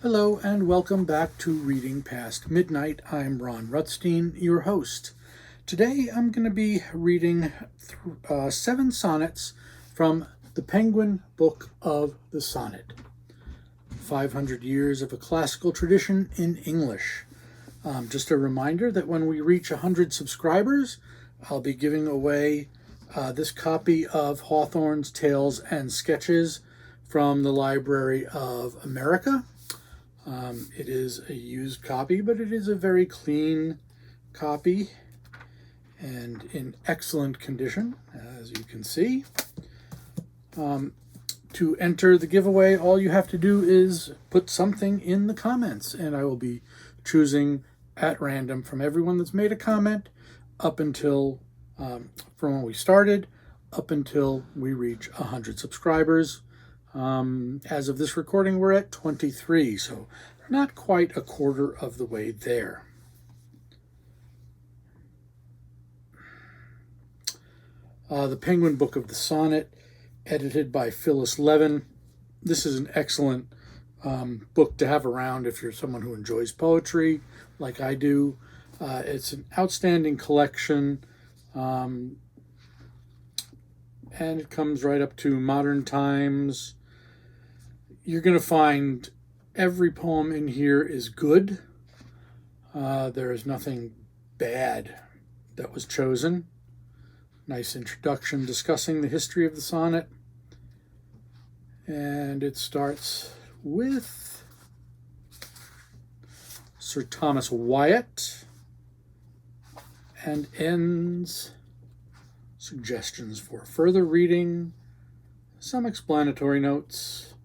Hello and welcome back to Reading Past Midnight. I'm Ron Rutstein, your host. Today I'm going to be reading 7 sonnets from the Penguin Book of the Sonnet. 500 years of a classical tradition in English. Just a reminder that when we reach 100 subscribers, I'll be giving away this copy of Hawthorne's Tales and Sketches from the Library of America. It is a used copy, but it is a very clean copy and in excellent condition, as you can see. To enter the giveaway, all you have to do is put something in the comments, and I will be choosing at random from everyone that's made a comment up until, from when we started, up until we reach 100 subscribers. As of this recording, we're at 23, so not quite a quarter of the way there. The Penguin Book of the Sonnet, edited by Phyllis Levin. This is an excellent book to have around if you're someone who enjoys poetry, like I do. It's an outstanding collection, and it comes right up to modern times. You're going to find every poem in here is good. There is nothing bad that was chosen. Nice introduction discussing the history of the sonnet. And it starts with Sir Thomas Wyatt and ends suggestions for further reading, some explanatory notes.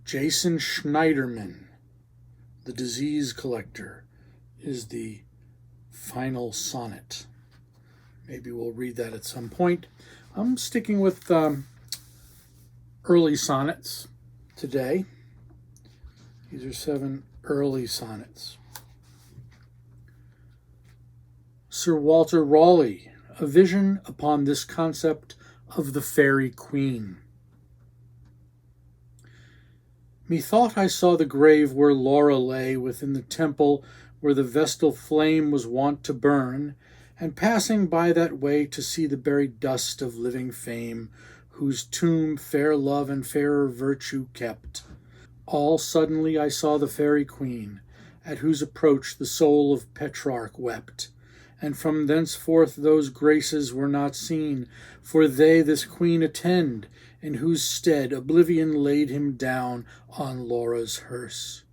Jason Schneiderman, the disease collector, is the final sonnet. Maybe we'll read that at some point. I'm sticking with early sonnets today. These are 7 early sonnets. Sir Walter Raleigh, a vision upon this concept of the Fairy Queen. Methought I saw the grave where Laura lay within the temple where the vestal flame was wont to burn, and passing by that way to see the buried dust of living fame, whose tomb fair love and fairer virtue kept. All suddenly I saw the Fairy Queen, at whose approach the soul of Petrarch wept, and from thenceforth those graces were not seen, for they this queen attend, in whose stead oblivion laid him down on Laura's hearse.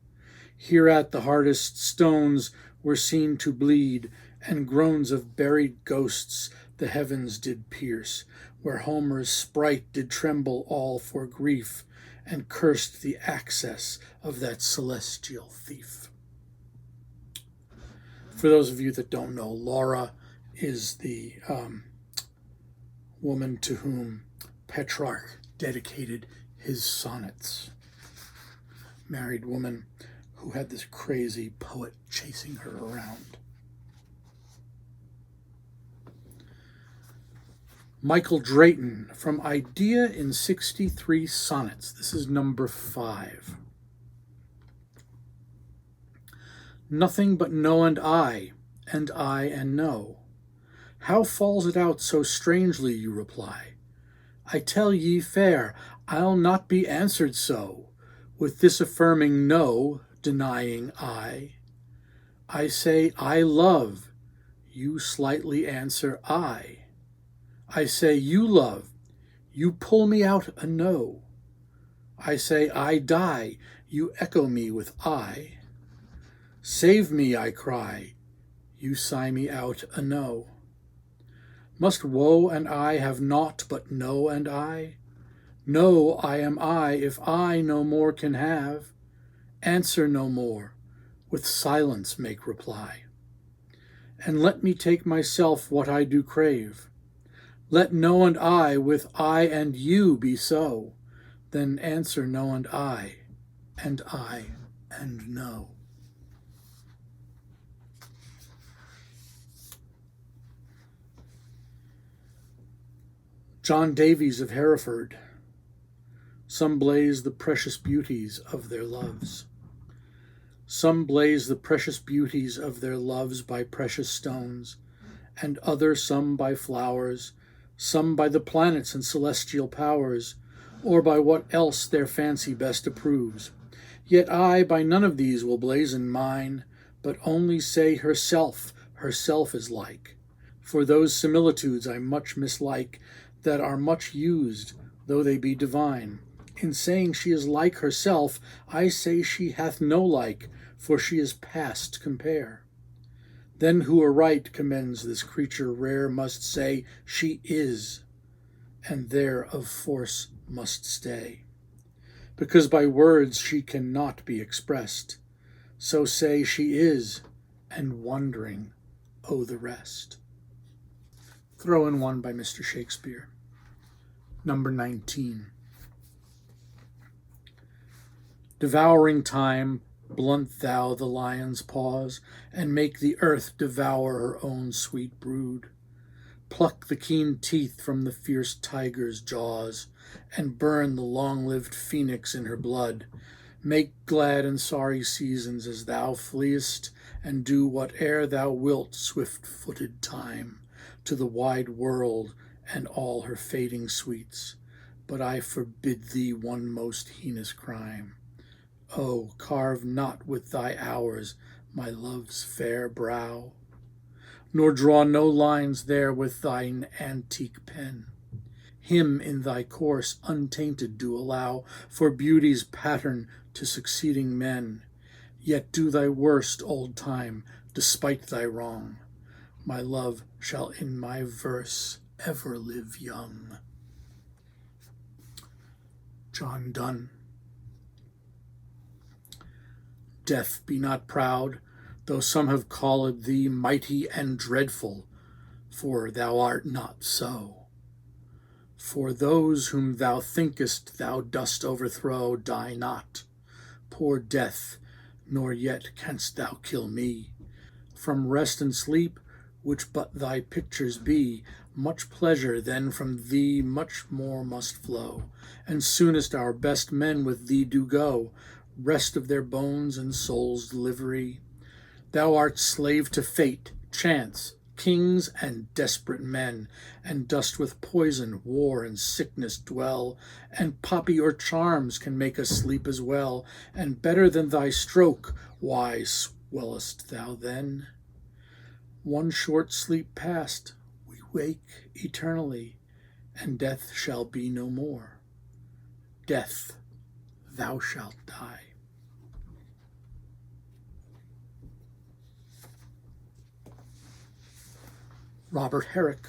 Hereat the hardest stones were seen to bleed, and groans of buried ghosts the heavens did pierce, where Homer's sprite did tremble all for grief, and cursed the access of that celestial thief. For those of you that don't know, Laura is the woman to whom Petrarch dedicated his sonnets. Married woman who had this crazy poet chasing her around. Michael Drayton, from Idea in 63 Sonnets. This is number 5. Nothing but no and I and no. How falls it out so strangely, you reply? I tell ye fair, I'll not be answered so, with this affirming no, denying I. I say I love, you slightly answer I. I say you love, you pull me out a no. I say I die, you echo me with I. Save me, I cry, you sigh me out a no. Must woe and I have naught but no and I? No, I am I, if I no more can have. Answer no more, with silence make reply. And let me take myself what I do crave. Let no and I with I and you be so, then answer no and I and no. John Davies of Hereford. Some blaze the precious beauties of their loves. Some blaze the precious beauties of their loves by precious stones, and other some by flowers, some by the planets and celestial powers, or by what else their fancy best approves. Yet I by none of these will blazon mine, but only say herself, herself is like. For those similitudes I much mislike, that are much used, though they be divine. In saying she is like herself, I say she hath no like, for she is past compare. Then who aright commends this creature rare must say she is, and there of force must stay. Because by words she cannot be expressed, so say she is, and wondering, oh the rest. Throw in one by Mr. Shakespeare. Number 19. Devouring time, blunt thou the lion's paws, and make the earth devour her own sweet brood. Pluck the keen teeth from the fierce tiger's jaws, and burn the long-lived phoenix in her blood. Make glad and sorry seasons as thou fleest, and do whate'er thou wilt, swift-footed time, to the wide world and all her fading sweets. But I forbid thee one most heinous crime. Oh, carve not with thy hours my love's fair brow, nor draw no lines there with thine antique pen. Him in thy course untainted do allow, for beauty's pattern to succeeding men. Yet do thy worst, old time, despite thy wrong. My love shall in my verse ever live young. John Donne. Death, be not proud, though some have called thee mighty and dreadful, for thou art not so. For those whom thou thinkest thou dost overthrow die not, poor death, nor yet canst thou kill me. From rest and sleep, which but thy pictures be, much pleasure then from thee much more must flow, and soonest our best men with thee do go, rest of their bones and souls' delivery. Thou art slave to fate, chance, kings, and desperate men, and dost with poison, war, and sickness dwell, and poppy or charms can make us sleep as well, and better than thy stroke, why swellest thou then? One short sleep past, we wake eternally, and death shall be no more. Death, thou shalt die. Robert Herrick.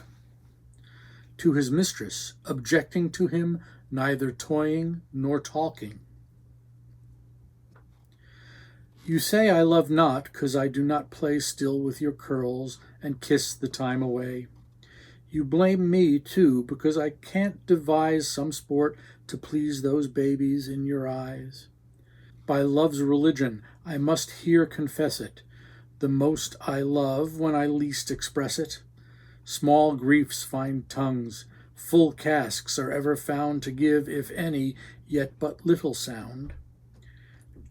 To his mistress, objecting to him neither toying nor talking. You say I love not, 'cause I do not play still with your curls and kiss the time away. You blame me, too, because I can't devise some sport to please those babies in your eyes. By love's religion, I must here confess it, the most I love when I least express it. Small griefs find tongues, full casks are ever found to give, if any, yet but little sound.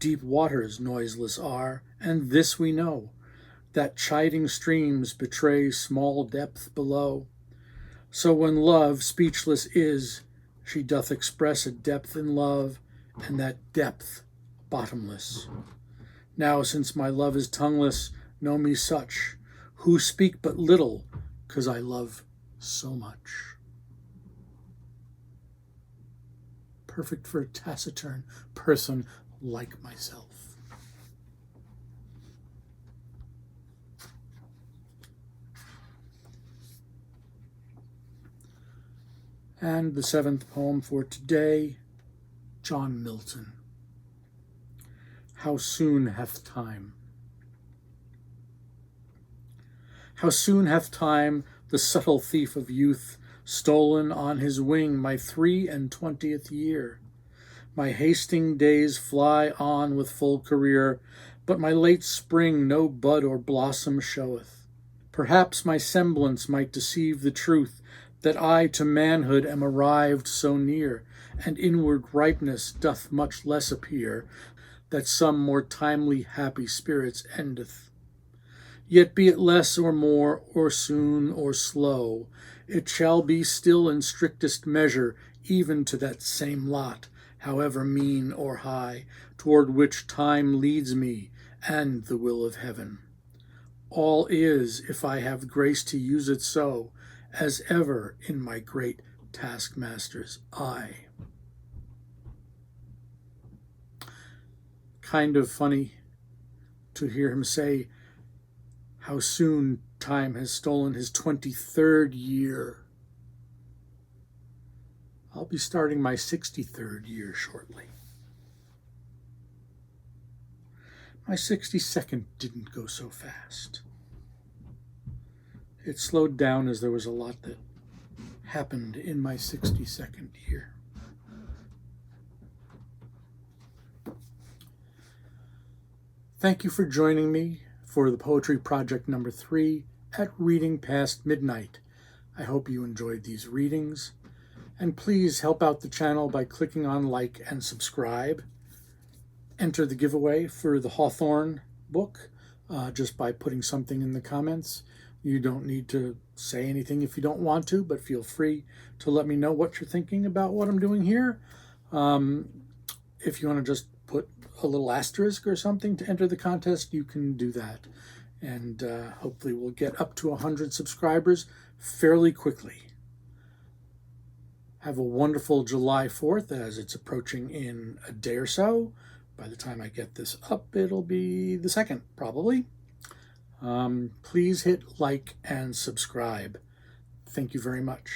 Deep waters noiseless are, and this we know, that chiding streams betray small depth below. So when love speechless is, she doth express a depth in love, and that depth bottomless. Now since my love is tongueless, know me such, who speak but little, 'cause I love so much. Perfect for a taciturn person like myself. And the seventh poem for today, John Milton. How soon hath time? How soon hath time, the subtle thief of youth, stolen on his wing my 23 year. My hasting days fly on with full career, but my late spring no bud or blossom showeth. Perhaps my semblance might deceive the truth, that I to manhood am arrived so near, and inward ripeness doth much less appear, that some more timely happy spirits endeth. Yet be it less or more, or soon or slow, it shall be still in strictest measure, even to that same lot, however mean or high, toward which time leads me, and the will of heaven. All is, if I have grace to use it so, as ever in my great taskmaster's eye. Kind of funny to hear him say how soon time has stolen his 23rd year. I'll be starting my 63rd year shortly. My 62nd didn't go so fast. It slowed down as there was a lot that happened in my 62nd year. Thank you for joining me for the Poetry Project number 3 at Reading Past Midnight. I hope you enjoyed these readings, and please help out the channel by clicking on like and subscribe. Enter the giveaway for the Hawthorne book just by putting something in the comments. You don't need to say anything if you don't want to, but feel free to let me know what you're thinking about what I'm doing here. If you want to just put a little asterisk or something to enter the contest, you can do that. And hopefully we'll get up to 100 subscribers fairly quickly. Have a wonderful July 4th as it's approaching in a day or so. By the time I get this up, it'll be the 2nd, probably. Please hit like and subscribe. Thank you very much.